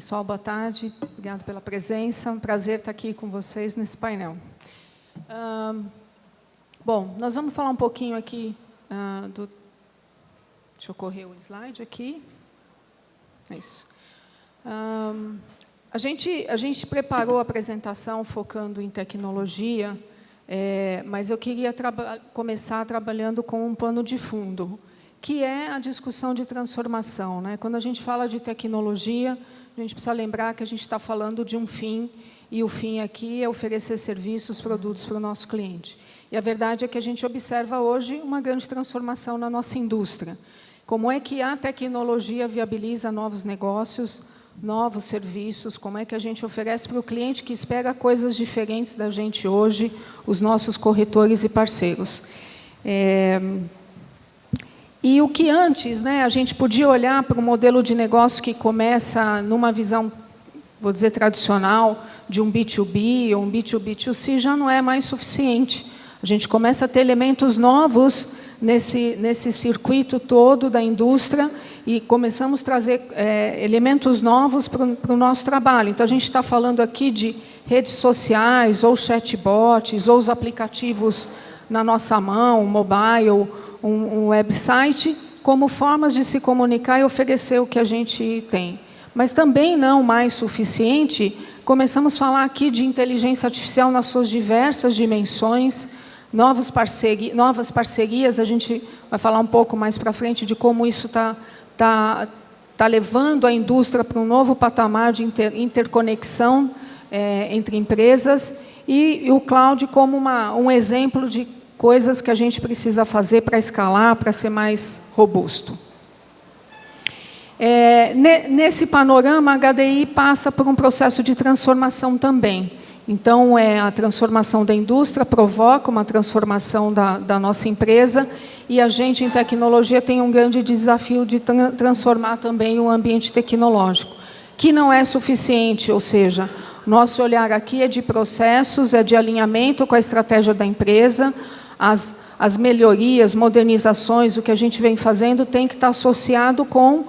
Pessoal, boa tarde. Obrigado pela presença. É um prazer estar aqui com vocês nesse painel. Bom, nós vamos falar um pouquinho aqui do... Deixa eu correr o slide aqui. É isso. A gente preparou a apresentação focando em tecnologia, mas eu queria começar trabalhando com um pano de fundo, que é a discussão de transformação, né? Quando a gente fala de tecnologia, a gente precisa lembrar que a gente está falando de um fim, e o fim aqui é oferecer serviços, produtos para o nosso cliente. E a verdade é que a gente observa hoje uma grande transformação na nossa indústria. Como é que a tecnologia viabiliza novos negócios, novos serviços, como é que a gente oferece para o cliente que espera coisas diferentes da gente hoje, os nossos corretores e parceiros. E o que antes, né, a gente podia olhar para um modelo de negócio que começa numa visão, vou dizer, tradicional, de um B2B ou um B2B2C, já não é mais suficiente. A gente começa a ter elementos novos nesse circuito todo da indústria e começamos a trazer elementos novos para o nosso trabalho. Então, a gente está falando aqui de redes sociais, ou chatbots, ou os aplicativos na nossa mão, mobile, um website, como formas de se comunicar e oferecer o que a gente tem. Mas também não mais suficiente, começamos a falar aqui de inteligência artificial nas suas diversas dimensões, novas parcerias, a gente vai falar um pouco mais para frente de como isso está levando a indústria para um novo patamar de interconexão entre empresas, e o cloud como um exemplo de coisas que a gente precisa fazer para escalar, para ser mais robusto. Nesse panorama, a HDI passa por um processo de transformação também. Então, a transformação da indústria provoca uma transformação da nossa empresa, e a gente, em tecnologia, tem um grande desafio de transformar também o ambiente tecnológico, que não é suficiente, ou seja, nosso olhar aqui é de processos, é de alinhamento com a estratégia da empresa. As melhorias, modernizações, o que a gente vem fazendo tem que estar associado com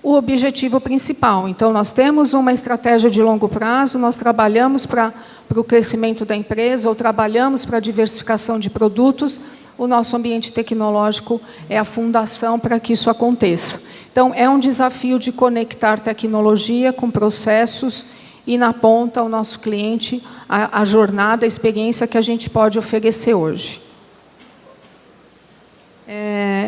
o objetivo principal. Então, nós temos uma estratégia de longo prazo, nós trabalhamos para o crescimento da empresa, ou trabalhamos para a diversificação de produtos, o nosso ambiente tecnológico é a fundação para que isso aconteça. Então, é um desafio de conectar tecnologia com processos e, na ponta, o nosso cliente, a jornada, a experiência que a gente pode oferecer hoje.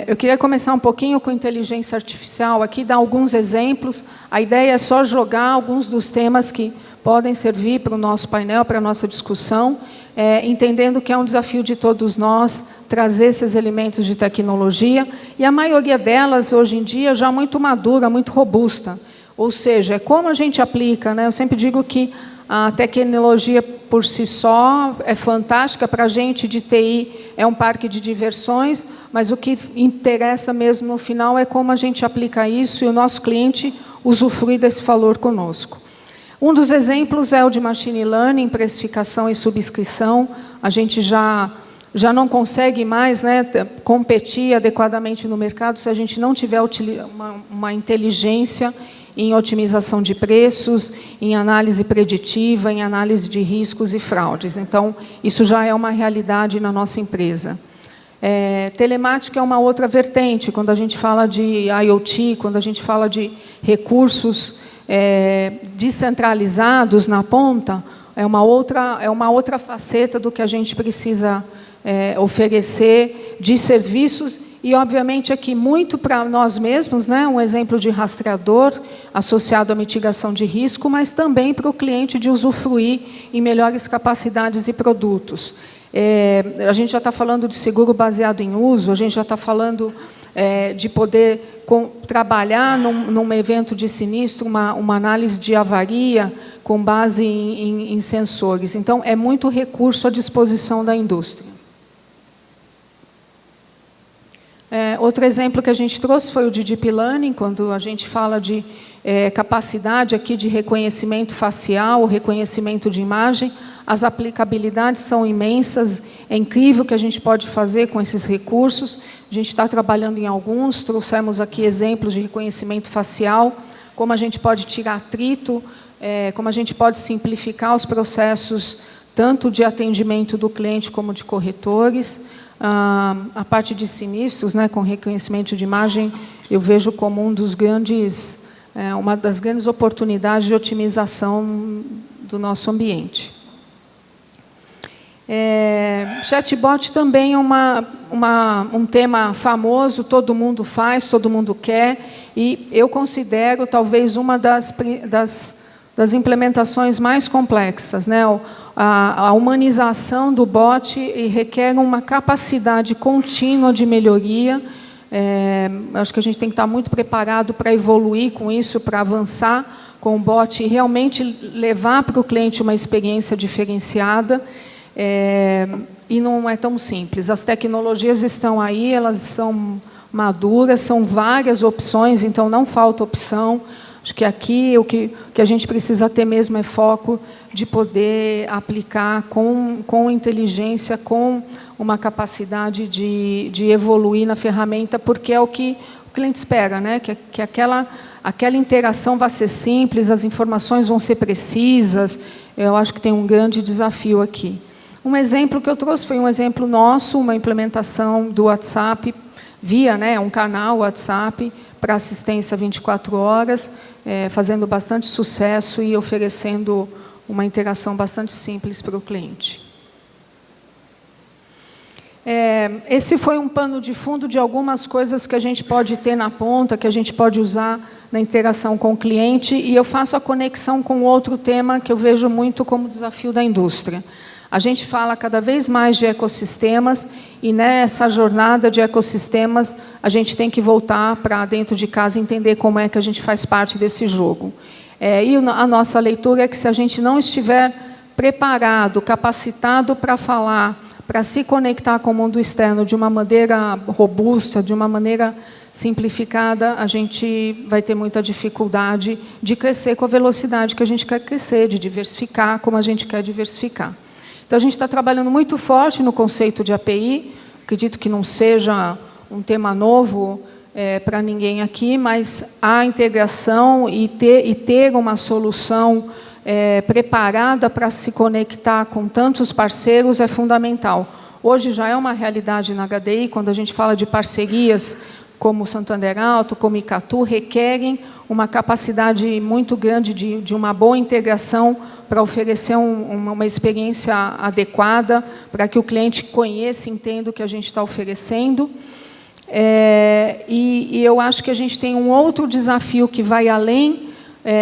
Eu queria começar um pouquinho com inteligência artificial, aqui dar alguns exemplos. A ideia é só jogar alguns dos temas que podem servir para o nosso painel, para a nossa discussão, entendendo que é um desafio de todos nós trazer esses elementos de tecnologia, e a maioria delas, hoje em dia, já muito madura, muito robusta. Ou seja, é como a gente aplica, né? Eu sempre digo que a tecnologia, por si só, é fantástica para a gente de TI, é um parque de diversões, mas o que interessa mesmo no final é como a gente aplica isso e o nosso cliente usufrui desse valor conosco. Um dos exemplos é o de machine learning, precificação e subscrição. A gente já não consegue mais, né, competir adequadamente no mercado se a gente não tiver uma inteligência em otimização de preços, em análise preditiva, em análise de riscos e fraudes. Então, isso já é uma realidade na nossa empresa. Telemática é uma outra vertente, quando a gente fala de IoT, quando a gente fala de recursos descentralizados na ponta, é uma outra faceta do que a gente precisa oferecer de serviços. E, obviamente, aqui muito para nós mesmos, né, um exemplo de rastreador associado à mitigação de risco, mas também para o cliente de usufruir em melhores capacidades e produtos. A gente já está falando de seguro baseado em uso, a gente já está falando de poder trabalhar num evento de sinistro, uma análise de avaria com base em sensores. Então, é muito recurso à disposição da indústria. Outro exemplo que a gente trouxe foi o de Deep Learning, quando a gente fala de capacidade aqui de reconhecimento facial, reconhecimento de imagem. As aplicabilidades são imensas, é incrível o que a gente pode fazer com esses recursos. A gente está trabalhando em alguns, trouxemos aqui exemplos de reconhecimento facial como a gente pode tirar atrito, como a gente pode simplificar os processos, tanto de atendimento do cliente como de corretores. A parte de sinistros, né, com reconhecimento de imagem, eu vejo como uma das grandes oportunidades de otimização do nosso ambiente. Chatbot também é um tema famoso, todo mundo faz, todo mundo quer, e eu considero talvez uma das implementações mais complexas, né? A humanização do bot requer uma capacidade contínua de melhoria. Acho que a gente tem que estar muito preparado para evoluir com isso, para avançar com o bot e realmente levar para o cliente uma experiência diferenciada. E não é tão simples. As tecnologias estão aí, elas são maduras, são várias opções, então não falta opção. Acho que aqui o que a gente precisa ter mesmo é foco de poder aplicar com inteligência, com uma capacidade de evoluir na ferramenta, porque é o que o cliente espera, né? Que aquela interação vai ser simples, as informações vão ser precisas. Eu acho que tem um grande desafio aqui. Um exemplo que eu trouxe foi um exemplo nosso, uma implementação do WhatsApp via, né, um canal WhatsApp para assistência 24 horas, fazendo bastante sucesso e oferecendo uma interação bastante simples para o cliente. Esse foi um pano de fundo de algumas coisas que a gente pode ter na ponta, que a gente pode usar na interação com o cliente, e eu faço a conexão com outro tema que eu vejo muito como desafio da indústria. A gente fala cada vez mais de ecossistemas, e nessa jornada de ecossistemas, a gente tem que voltar para dentro de casa e entender como é que a gente faz parte desse jogo. E a nossa leitura é que se a gente não estiver preparado, capacitado para falar, para se conectar com o mundo externo de uma maneira robusta, de uma maneira simplificada, a gente vai ter muita dificuldade de crescer com a velocidade que a gente quer crescer, de diversificar como a gente quer diversificar. Então, a gente está trabalhando muito forte no conceito de API. Acredito que não seja um tema novo para ninguém aqui, mas a integração e ter uma solução preparada para se conectar com tantos parceiros é fundamental. Hoje já é uma realidade na HDI, quando a gente fala de parcerias como o Santander Alto, como Icatu, requerem uma capacidade muito grande de uma boa integração para oferecer uma experiência adequada, para que o cliente conheça e entenda o que a gente está oferecendo. E eu acho que a gente tem um outro desafio que vai além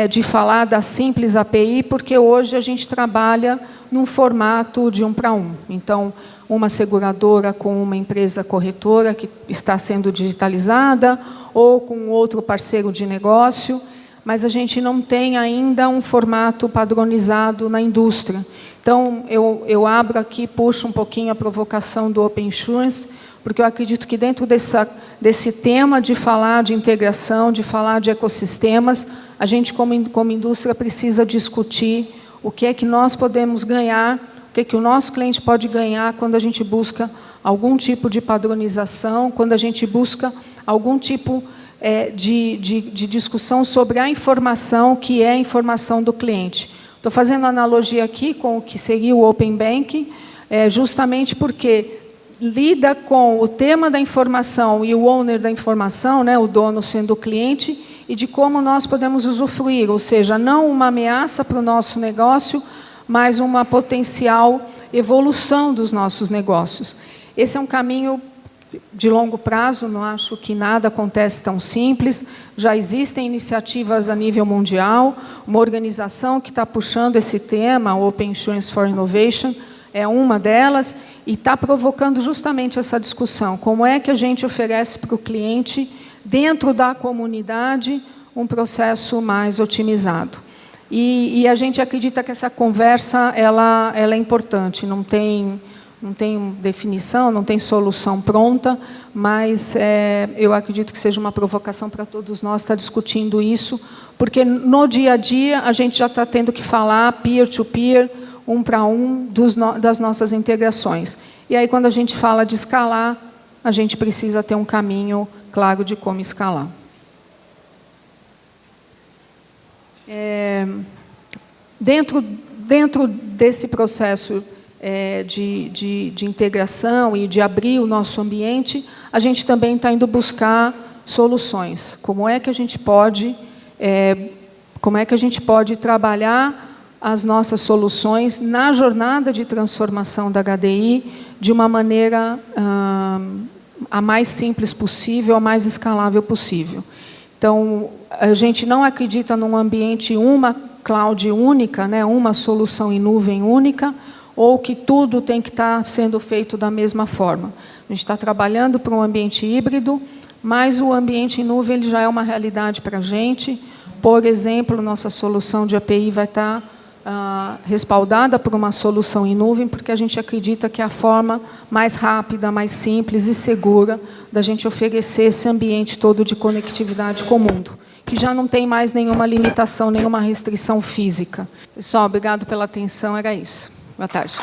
de falar da simples API, porque hoje a gente trabalha num formato de 1 para 1. Então, uma seguradora com uma empresa corretora que está sendo digitalizada, ou com outro parceiro de negócio, mas a gente não tem ainda um formato padronizado na indústria. Então, eu abro aqui, puxo um pouquinho a provocação do Open Insurance, porque eu acredito que dentro desse tema de falar de integração, de falar de ecossistemas, a gente, como indústria, precisa discutir o que é que nós podemos ganhar, o que é que o nosso cliente pode ganhar quando a gente busca algum tipo de padronização, quando a gente busca algum tipo de discussão sobre a informação que é a informação do cliente. Estou fazendo analogia aqui com o que seria o Open Banking, justamente porque lida com o tema da informação e o owner da informação, né, o dono sendo o cliente, e de como nós podemos usufruir, ou seja, não uma ameaça para o nosso negócio, mas uma potencial evolução dos nossos negócios. Esse é um caminho de longo prazo, não acho que nada acontece tão simples. Já existem iniciativas a nível mundial, uma organização que está puxando esse tema, o Open Insurance for Innovation, é uma delas, e está provocando justamente essa discussão. Como é que a gente oferece para o cliente, dentro da comunidade, um processo mais otimizado? E a gente acredita que essa conversa ela é importante, não tem definição, não tem solução pronta, mas eu acredito que seja uma provocação para todos nós estar discutindo isso, porque no dia a dia a gente já está tendo que falar peer-to-peer, 1 para 1, das nossas integrações. E aí, quando a gente fala de escalar, a gente precisa ter um caminho claro de como escalar. Dentro desse processo de integração e de abrir o nosso ambiente, a gente também está indo buscar soluções. Como é que a gente pode trabalhar as nossas soluções na jornada de transformação da HDI de uma maneira a mais simples possível, a mais escalável possível. Então, a gente não acredita num ambiente, uma cloud única, né, uma solução em nuvem única, ou que tudo tem que estar sendo feito da mesma forma. A gente está trabalhando para um ambiente híbrido, mas o ambiente em nuvem ele já é uma realidade para a gente. Por exemplo, nossa solução de API vai estar respaldada por uma solução em nuvem, porque a gente acredita que é a forma mais rápida, mais simples e segura da gente oferecer esse ambiente todo de conectividade com o mundo, que já não tem mais nenhuma limitação, nenhuma restrição física. Pessoal, obrigado pela atenção, era isso. Boa tarde.